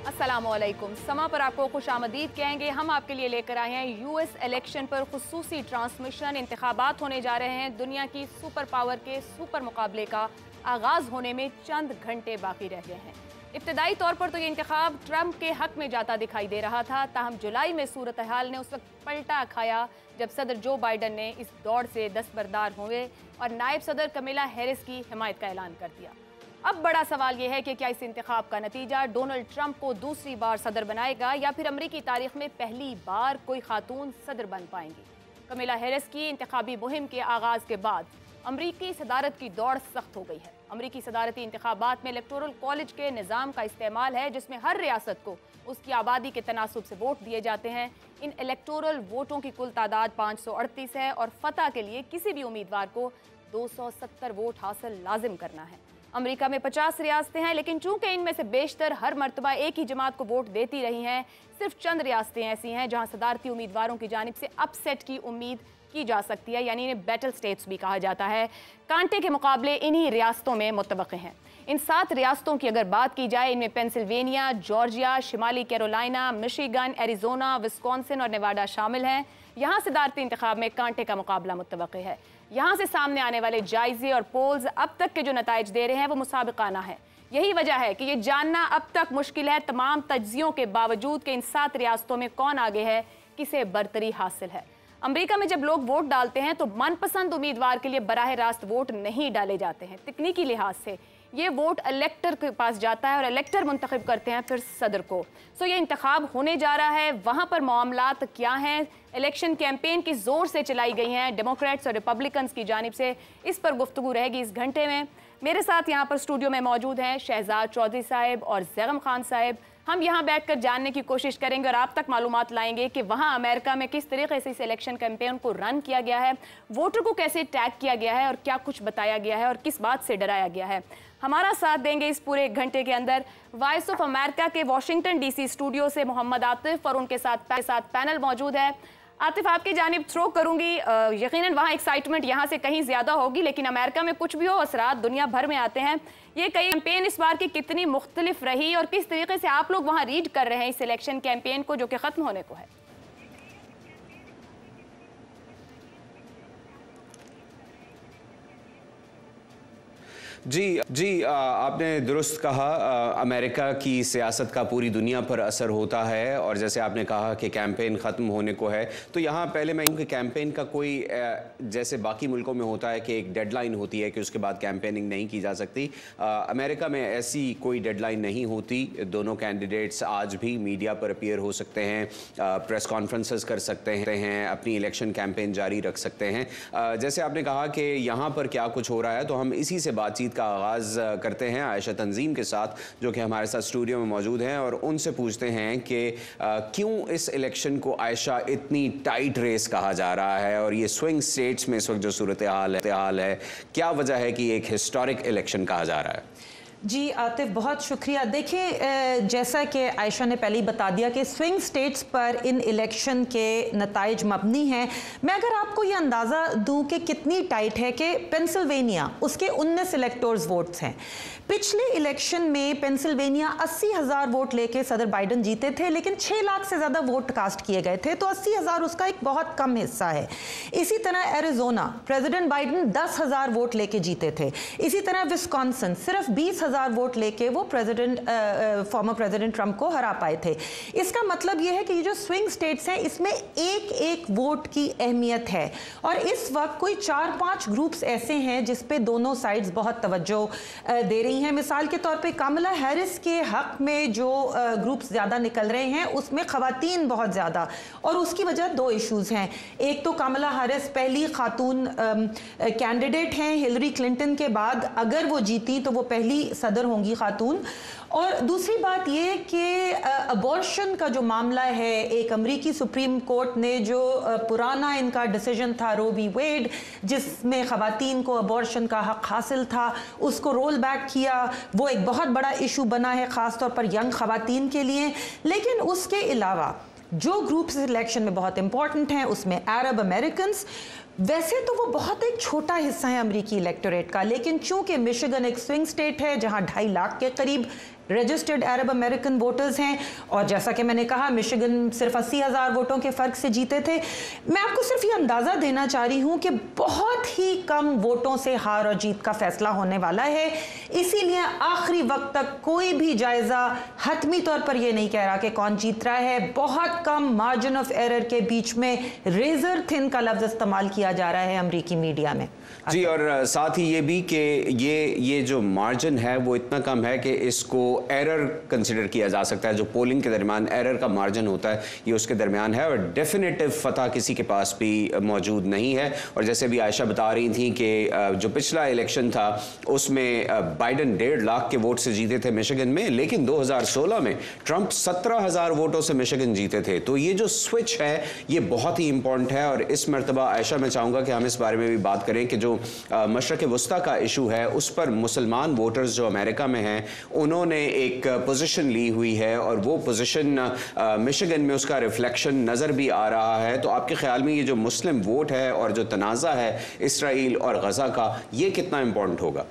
अस्सलामुअलैकुम। समा पर आपको खुशामदीद कहेंगे। हम आपके लिए लेकर आए हैं यूएस इलेक्शन पर खुसूसी ट्रांसमिशन। इंतखाबात होने जा रहे हैं। दुनिया की सुपर पावर के सुपर मुकाबले का आगाज़ होने में चंद घंटे बाकी रह गए हैं। इब्तदाई तौर पर तो ये इंतखाब ट्रंप के हक में जाता दिखाई दे रहा था, ताहम जुलाई में सूरत हाल ने उस वक्त पलटा खाया जब सदर जो बाइडन ने इस दौड़ से दस्तबरदार हुए और नायब सदर कमिला हैरिस की हिमायत का ऐलान कर दिया। अब बड़ा सवाल यह है कि क्या इस इंतखाब का नतीजा डोनाल्ड ट्रंप को दूसरी बार सदर बनाएगा या फिर अमरीकी तारीख में पहली बार कोई खातून सदर बन पाएंगी। कमिला हैरिस की इंतखाबी मुहिम के आगाज़ के बाद अमरीकी सदारत की दौड़ सख्त हो गई है। अमरीकी सदारती इंतखाबात में इलेक्टोरल कॉलेज के निज़ाम का इस्तेमाल है, जिसमें हर रियासत को उसकी आबादी के तनासुब से वोट दिए जाते हैं। इन इलेक्टोरल वोटों की कुल तादाद 538 है और फतह के लिए किसी भी उम्मीदवार को 270 वोट हासिल लाजिम करना है। अमेरिका में 50 रियासतें हैं, लेकिन चूंकि इनमें से बेशतर हर मरतबा एक ही जमात को वोट देती रही हैं, सिर्फ चंद रियासतें ऐसी हैं जहां सदारती उम्मीदवारों की जानिब से अपसेट की उम्मीद की जा सकती है, यानी इन्हें बैटल स्टेट्स भी कहा जाता है। कांटे के मुकाबले इन्हीं रियासतों में मुतवक्के हैं। इन 7 रियासतों की अगर बात की जाए, इनमें पेंसिल्वेनिया, जॉर्जिया, शिमाली कैरोलिना, मिशिगन, एरिजोना, विस्कॉन्सिन और नेवाडा शामिल हैं। यहाँ सदारती इंतखाब में कांटे का मुकाबला मुतवक्के है। यहाँ से सामने आने वाले जायजे और पोल्स अब तक के जो नताइज दे रहे हैं वो मुसाबिकाना है। यही वजह है कि ये जानना अब तक मुश्किल है, तमाम तज्जियों के बावजूद, कि इन 7 रियासतों में कौन आगे है, किसे बरतरी हासिल है। अमेरिका में जब लोग वोट डालते हैं तो मनपसंद उम्मीदवार के लिए बराह रास्त वोट नहीं डाले जाते हैं। तकनीकी लिहाज से ये वोट इलेक्टर के पास जाता है और इलेक्टर मुंतखब करते हैं फिर सदर को। सो ये इंतखाब होने जा रहा है। वहाँ पर मामलात क्या हैं, इलेक्शन कैंपेन की ज़ोर से चलाई गई हैं डेमोक्रेट्स और रिपब्लिकन्स की जानिब से, इस पर गुफ्तगू रहेगी इस घंटे में। मेरे साथ यहाँ पर स्टूडियो में मौजूद हैं शहजाद चौधरी साहब और जैगम खान साहब। हम यहाँ बैठकर जानने की कोशिश करेंगे और आप तक मालूमात लाएंगे कि वहाँ अमेरिका में किस तरीके से इस इलेक्शन कैंपेन को रन किया गया है, वोटर को कैसे टैग किया गया है और क्या कुछ बताया गया है और किस बात से डराया गया है। हमारा साथ देंगे इस पूरे 1 घंटे के अंदर वॉइस ऑफ अमेरिका के वाशिंगटन डीसी स्टूडियो से मोहम्मद आतिफ, और उनके साथ पैनल मौजूद है। आतिफ, आपकी जानिब थ्रो करूंगी। यकीनन वहाँ एक्साइटमेंट यहाँ से कहीं ज़्यादा होगी, लेकिन अमेरिका में कुछ भी हो, असरात दुनिया भर में आते हैं। ये कई कैंपेन इस बार की कितनी मुख्तलिफ रही और किस तरीके से आप लोग वहाँ रीड कर रहे हैं इस इलेक्शन कैंपेन को जो कि ख़त्म होने को है? जी, आपने दुरुस्त कहा। अमेरिका की सियासत का पूरी दुनिया पर असर होता है और जैसे आपने कहा कि कैंपेन ख़त्म होने को है, तो यहाँ पहले मैं कि कैंपेन का कोई जैसे बाकी मुल्कों में होता है कि एक डेडलाइन होती है कि उसके बाद कैंपेनिंग नहीं की जा सकती, अमेरिका में ऐसी कोई डेडलाइन नहीं होती। दोनों कैंडिडेट्स आज भी मीडिया पर अपीयर हो सकते हैं, प्रेस कॉन्फ्रेंसेस कर सकते हैं, अपनी इलेक्शन कैंपेन जारी रख सकते हैं। जैसे आपने कहा कि यहाँ पर क्या कुछ हो रहा है, तो हम इसी से बातचीत का आगाज़ करते हैं आयशा तंजीम के साथ, जो कि हमारे साथ स्टूडियो में मौजूद हैं, और उनसे पूछते हैं कि क्यों इस इलेक्शन को आयशा इतनी टाइट रेस कहा जा रहा है और ये स्विंग स्टेट्स में इस वक्त जो सूरत हाल है, क्या वजह है कि एक हिस्टोरिक इलेक्शन कहा जा रहा है? जी आतिफ, बहुत शुक्रिया। देखिए, जैसा कि आयशा ने पहले ही बता दिया कि स्विंग स्टेट्स पर इन इलेक्शन के नताइज मबनी हैं। मैं अगर आपको ये अंदाज़ा दूं कि कितनी टाइट है, कि पेंसिल्वेनिया, उसके 19 इलेक्टोर्स वोट्स हैं। पिछले इलेक्शन में पेंसिल्वेनिया 80,000 वोट लेके सदर बाइडन जीते थे, लेकिन 6 लाख से ज़्यादा वोट कास्ट किए गए थे, तो 80,000 उसका एक बहुत कम हिस्सा है। इसी तरह एरिजोना, प्रेसिडेंट बाइडन 10,000 वोट लेके जीते थे। इसी तरह विस्कॉन्सिन सिर्फ 20,000 वोट लेके वो फॉर्मर प्रेसिडेंट ट्रंप को हरा पाए थे। इसका मतलब ये है कि ये जो स्विंग स्टेट्स हैं, इसमें एक एक वोट की अहमियत है और इस वक्त कोई 4-5 ग्रुप्स ऐसे हैं जिस पे दोनों साइड्स बहुत तवज्जो दे रही हैं। मिसाल के तौर पे कमला हैरिस के हक में जो ग्रुप्स ज़्यादा निकल रहे हैं, उसमें ख़वातीन बहुत ज़्यादा, और उसकी वजह 2 इश्यूज़ हैं। एक तो कमला हैरिस पहली खातून कैंडिडेट हैं, हिलरी क्लिंटन के बाद अगर वो जीती तो वो पहली सदर होंगी खातून, और दूसरी बात ये कि अबॉर्शन का जो मामला है, एक अमेरिकी सुप्रीम कोर्ट ने जो पुराना इनका डिसीजन था रो वी वेड, जिसमें ख़वातीन को अबॉर्शन का हक हासिल था, उसको रोल बैक किया। वो एक बहुत बड़ा इशू बना है ख़ास तौर पर यंग ख़वातीन के लिए। लेकिन उसके अलावा जो ग्रुप्स इलेक्शन में बहुत इंपॉर्टेंट हैं, उसमें अरब अमेरिकन्स, वैसे तो वो बहुत एक छोटा हिस्सा है अमेरिकी इलेक्टोरेट का, लेकिन चूंकि मिशिगन एक स्विंग स्टेट है जहां 2.5 लाख के करीब रजिस्टर्ड अरब अमेरिकन वोटर्स हैं, और जैसा कि मैंने कहा मिशिगन सिर्फ 80,000 वोटों के फ़र्क से जीते थे। मैं आपको सिर्फ ये अंदाज़ा देना चाह रही हूँ कि बहुत ही कम वोटों से हार और जीत का फैसला होने वाला है, इसीलिए आखिरी वक्त तक कोई भी जायज़ा हतमी तौर पर यह नहीं कह रहा कि कौन जीत रहा है। बहुत कम मार्जिन ऑफ एरर के बीच में रेजर थिन का लफ्ज़ इस्तेमाल किया जा रहा है अमरीकी मीडिया में। जी, और साथ ही ये भी कि ये जो मार्जिन है वो इतना कम है कि इसको एरर कंसिडर किया जा सकता है। जो पोलिंग के दरमियान एरर का मार्जिन होता है ये उसके दरमियान है, और डेफिनेटिव फतह किसी के पास भी मौजूद नहीं है। और जैसे भी आयशा बता रही थी कि जो पिछला इलेक्शन था उसमें बाइडन 1.5 लाख के वोट से जीते थे मिशिगन में, लेकिन 2016 में ट्रंप 17,000 वोटों से मिशिगन जीते थे। तो ये जो स्विच है ये बहुत ही इंपॉर्टेंट है। और इस मरतबा आयशा मैं चाहूँगा कि हम इस बारे में भी बात करें कि जो मशरक़ वस्ता का इशू है उस पर मुसलमान वोटर्स जो अमेरिका में हैं उन्होंने एक पोजीशन ली हुई है, और वो पोजीशन मिशिगन में उसका रिफ्लेक्शन नज़र भी आ रहा है। तो आपके ख्याल में ये जो मुस्लिम वोट है और जो तनाज़ा है इसराइल और गज़ा का, ये कितना इंपॉर्टेंट होगा?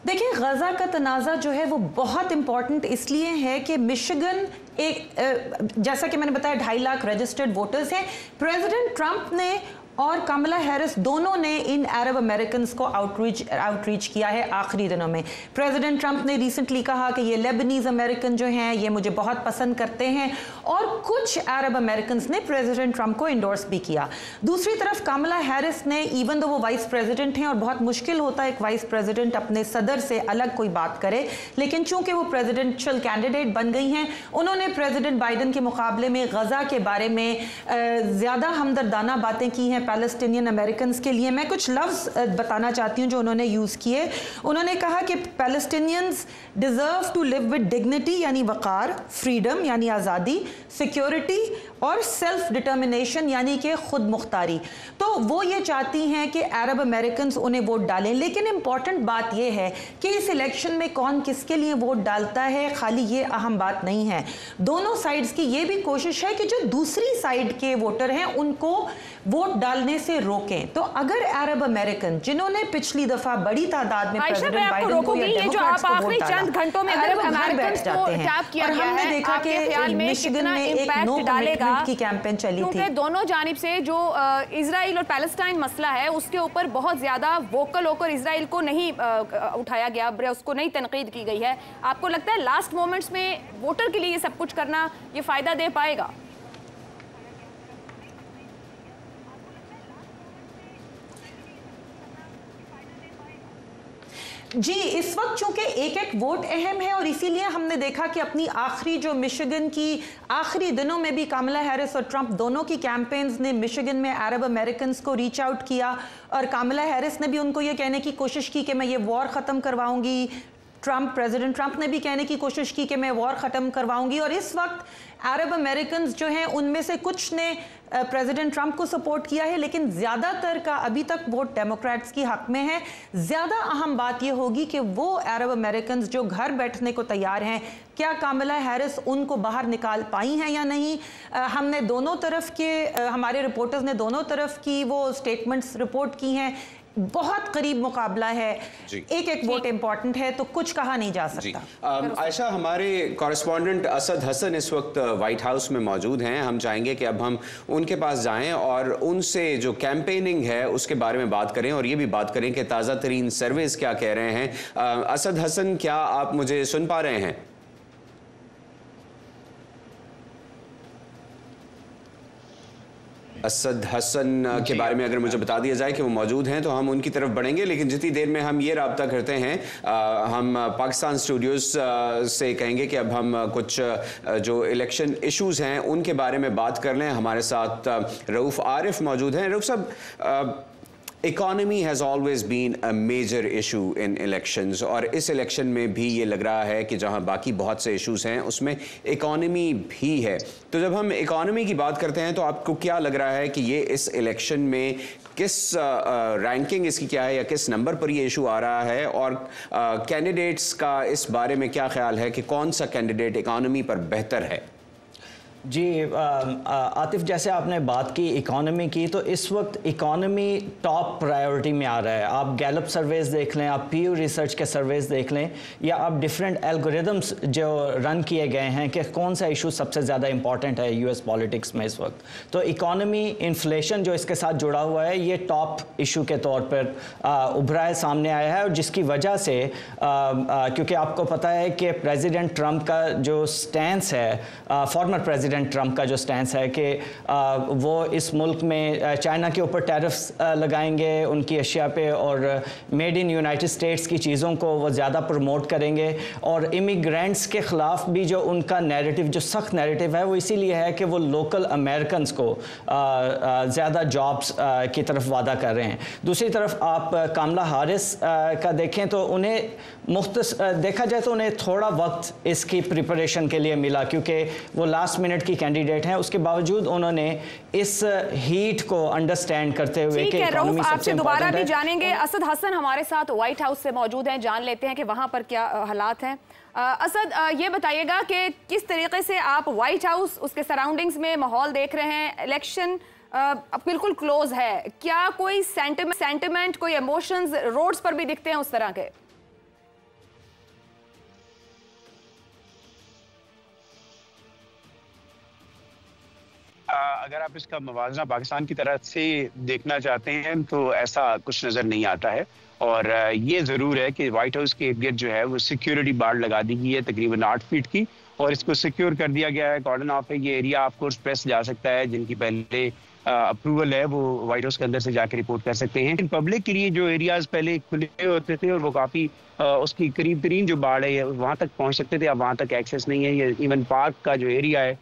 देखिए, गज़ा का तनाज़ा जो है वो बहुत इंपॉर्टेंट इसलिए है कि मिशिगन एक जैसा कि मैंने बताया 2.5 लाख रजिस्टर्ड वोटर्स हैं। प्रेसिडेंट ट्रंप ने और कमला हैरिस दोनों ने इन अरब अमेरिकन को आउटरीच किया है आखिरी दिनों में। प्रेसिडेंट ट्रंप ने रिसेंटली कहा कि ये लेबनीज अमेरिकन जो हैं ये मुझे बहुत पसंद करते हैं, और कुछ अरब अमेरिकन ने प्रेसिडेंट ट्रंप को इंडोर्स भी किया। दूसरी तरफ कमला हैरिस ने, इवन दो वो वाइस प्रेसिडेंट हैं और बहुत मुश्किल होता है एक वाइस प्रेसिडेंट अपने सदर से अलग कोई बात करे, लेकिन चूंकि वो प्रेसिडेंशियल कैंडिडेट बन गई हैं, उन्होंने प्रेसिडेंट बाइडन के मुकाबले में गजा के बारे में ज्यादा हमदर्दाना बातें की हैं पैलेस्टीनियन अमेरिकन के लिए। मैं कुछ लफ्ज़ बताना चाहती हूँ जो उन्होंने यूज़ किए। उन्होंने कहा कि Palestinians deserve to live with dignity यानी वक़ार, फ्रीडम यानी आज़ादी, सिक्योरिटी और सेल्फ डिटर्मिनेशन यानी कि खुद मुख्तारी। तो वो ये चाहती हैं कि अरब अमेरिकन उन्हें वोट डालें। लेकिन इंपॉर्टेंट बात यह है कि इस इलेक्शन में कौन किसके लिए वोट डालता है खाली ये अहम बात नहीं है। दोनों साइड्स की ये भी कोशिश है कि जो दूसरी साइड के वोटर हैं उनको वोट डालने से रोकें। तो अगर अरब अमेरिकन जिन्होंने पिछली दफा बड़ी तादाद में प्रेसिडेंट बाइडन को या डेमोक्रेट्स को वोट डाला, घंटों में अरब अमेरिकन जाते हैं, और हमने देखा कि मिशिगन में एक नो कमिटमेंट की कैंपेन चली थी। क्योंकि दोनों जानिब से जो इजराइल और पैलेस्टाइन मसला है उसके ऊपर बहुत ज्यादा वोकल होकर इजराइल को नहीं उठाया गया, उसको नहीं तनकीद की गई है। आपको लगता है लास्ट मोमेंट्स में वोटर के लिए ये सब कुछ करना ये फायदा दे पाएगा? जी, इस वक्त चूंकि एक एक वोट अहम है और इसीलिए हमने देखा कि अपनी आखिरी जो मिशिगन की आखिरी दिनों में भी कमला हैरिस और ट्रंप दोनों की कैंपेन्स ने मिशिगन में अरब अमेरिकन को रीच आउट किया, और कमला हैरिस ने भी उनको ये कहने की कोशिश की कि मैं ये वॉर ख़त्म करवाऊंगी। प्रेसिडेंट ट्रंप ने भी कहने की कोशिश की कि मैं वॉर ख़त्म करवाऊंगी। और इस वक्त अरब अमेरिकन जो हैं उनमें से कुछ ने प्रेसिडेंट ट्रंप को सपोर्ट किया है, लेकिन ज़्यादातर का अभी तक वोट डेमोक्रेट्स की हक में है। ज़्यादा अहम बात यह होगी कि वो अरब अमेरिकन जो घर बैठने को तैयार हैं, क्या कमला हैरिस उनको बाहर निकाल पाई हैं या नहीं। हमने दोनों तरफ के हमारे रिपोर्टर्स ने दोनों तरफ की वो स्टेटमेंट्स रिपोर्ट की हैं। बहुत करीब मुकाबला है, एक एक वोट इंपॉर्टेंट है, तो कुछ कहा नहीं जा सकता। आयशा, हमारे कॉरेस्पॉन्डेंट असद हसन इस वक्त व्हाइट हाउस में मौजूद हैं। हम चाहेंगे कि अब हम उनके पास जाएं और उनसे जो कैंपेनिंग है उसके बारे में बात करें, और ये भी बात करें कि ताज़ा तरीन सर्वेस क्या कह रहे हैं। असद हसन, क्या आप मुझे सुन पा रहे हैं? असद हसन के बारे में अगर मुझे बता दिया जाए कि वो मौजूद हैं तो हम उनकी तरफ बढ़ेंगे, लेकिन जितनी देर में हम ये राब्ता करते हैं हम पाकिस्तान स्टूडियोज़ से कहेंगे कि अब हम कुछ जो इलेक्शन इश्यूज़ हैं उनके बारे में बात कर लें। हमारे साथ रऊफ़ आरिफ मौजूद हैं। रऊफ़ साहब, economy has always been a major issue in elections, और इस इलेक्शन में भी ये लग रहा है कि जहां बाकी बहुत से इश्यूज हैं उसमें इकॉनमी भी है। तो जब हम इकॉनमी की बात करते हैं तो आपको क्या लग रहा है कि ये इस इलेक्शन में किस रैंकिंग इसकी क्या है या किस नंबर पर ये इशू आ रहा है, और कैंडिडेट्स का इस बारे में क्या ख्याल है कि कौन सा कैंडिडेट इकॉनमी पर बेहतर है? जी आतिफ, जैसे आपने बात की इकॉनमी की, तो इस वक्त इकॉनमी टॉप प्रायोरिटी में आ रहा है। आप गैलप सर्वेज देख लें, आप पीयू रिसर्च के सर्वेज देख लें, या आप डिफरेंट एल्गोरिदम्स जो रन किए गए हैं कि कौन सा इशू सबसे ज़्यादा इंपॉर्टेंट है यूएस पॉलिटिक्स में इस वक्त। तो इकॉनमी, इन्फ्लेशन जो इसके साथ जुड़ा हुआ है, ये टॉप इशू के तौर पर उभरा है, सामने आया है। और जिसकी वजह से क्योंकि आपको पता है कि प्रेसिडेंट ट्रंप का जो स्टैंस है, फॉर्मर प्रेसिडेंट ट्रंप का जो स्टैंस है कि वो इस मुल्क में चाइना के ऊपर टैरिफ्स लगाएंगे उनकी अशिया पे, और मेड इन यूनाइटेड स्टेट्स की चीज़ों को वो ज़्यादा प्रमोट करेंगे। और इमिग्रेंट्स के ख़िलाफ़ भी जो उनका नैरेटिव, जो सख्त नैरेटिव है, वो इसीलिए है कि वो लोकल अमेरिकन्स को ज़्यादा जॉब्स की तरफ वादा कर रहे हैं। दूसरी तरफ आप कामला हारिस का देखें तो उन्हें देखा जाए तो उन्हें थोड़ा वक्त इसकी प्रिपरेशन के लिए मिला, क्योंकि वो लास्ट मिनट की कैंडिडेट हैं। उसके बावजूद उन्होंने इस हीट को अंडरस्टैंड करते हुए कि इकोनॉमी सबसे आपसे दोबारा भी है। जानेंगे। असद हसन हमारे साथ व्हाइट हाउस से मौजूद हैं, जान लेते हैं कि वहां पर क्या हालात हैं। असद, ये बताइएगा कि किस तरीके से आप व्हाइट हाउस, उसके सराउंडिंग्स में माहौल देख रहे हैं। इलेक्शन बिल्कुल क्लोज है, क्या कोई सेंटिमेंट, कोई इमोशंस रोड्स पर भी दिखते हैं उस तरह के? अगर आप इसका मवाजना पाकिस्तान की तरफ से देखना चाहते हैं तो ऐसा कुछ नजर नहीं आता है। और ये जरूर है कि व्हाइट हाउस के इर्द गिर्द जो है वो सिक्योरिटी बाड़ लगा दी गई है तकरीबन 8 फीट की, और इसको सिक्योर कर दिया गया है, कॉर्डन ऑफ है। ये एरिया ऑफ कोर्स प्रेस जा सकता है, जिनकी पहले अप्रूवल है वो व्हाइट हाउस के अंदर से जाकर रिपोर्ट कर सकते हैं। इन पब्लिक के लिए जो एरियाज पहले खुले होते थे और वो काफी उसकी करीब तरीन जो बाड़ है वहां तक पहुंच सकते थे, अब वहां तक एक्सेस नहीं है। ये इवन पार्क का जो एरिया है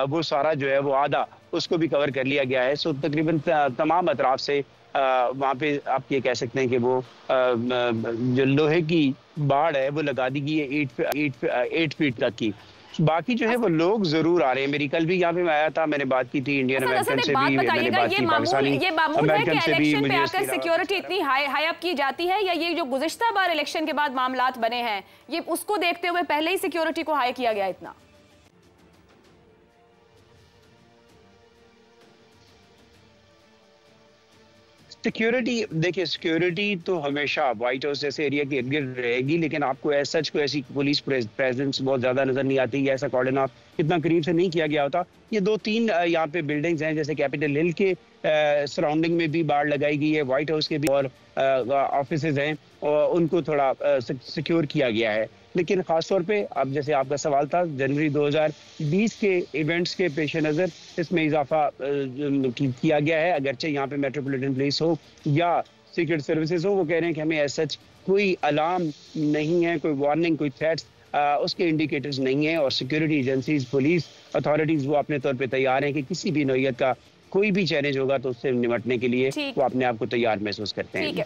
वो सारा जो है वो आधा उसको भी कवर कर लिया गया है। सो तकरीबन तमाम अतराफ से वहाँ पे आप ये कह सकते हैं कि वो जो लोहे की बाड़ है वो लगा दी गई है 8 फीट तक की। बाकी जो है वो लोग जरूर आ रहे हैं। मेरी कल भी यहाँ पे मैं आया था, मैंने बात की थी इंडियन अमेरिकन से भी, मैंने बात की पाकिस्तानी अमेरिकन से भी। मुझे आकर सिक्योरिटी इतनी हाई अप की जाती है, या ये जो गुज़िश्ता बार इलेक्शन के बाद मामलात बने हैं, ये उसको देखते हुए पहले ही सिक्योरिटी को हाई किया गया इतना? सिक्योरिटी, देखिए सिक्योरिटी तो हमेशा व्हाइट हाउस जैसे एरिया के इर्द गिर्द रहेगी, लेकिन आपको ऐसा को ऐसी पुलिस प्रेजेंस बहुत ज्यादा नजर नहीं आती। ऐसा कॉर्डन ऑफ इतना करीब से नहीं किया गया होता। ये 2-3 यहाँ पे बिल्डिंग्स हैं, जैसे कैपिटल हिल के सराउंडिंग में भी बाड़ लगाई गई है, व्हाइट हाउस के भी और ऑफिसेज हैं, और उनको थोड़ा सिक्योर किया गया है। लेकिन खासतौर पे अब जैसे आपका सवाल था, जनवरी 2020 के इवेंट्स के पेश नज़र इसमें इजाफा किया गया है। अगरचे यहाँ पे मेट्रोपॉलिटन पुलिस हो या सीक्रेट सर्विसेज हो, वो कह रहे हैं कि हमें ऐसा कोई अलार्म नहीं है, कोई वार्निंग, कोई थ्रेट्स उसके इंडिकेटर्स नहीं है। और सिक्योरिटी एजेंसीज, पुलिस अथॉरिटीज वो अपने तौर पे तैयार हैं कि किसी भी नौइयत का कोई भी चैलेंज होगा तो उससे निपटने के लिए वो अपने आप को तैयार महसूस करते हैं।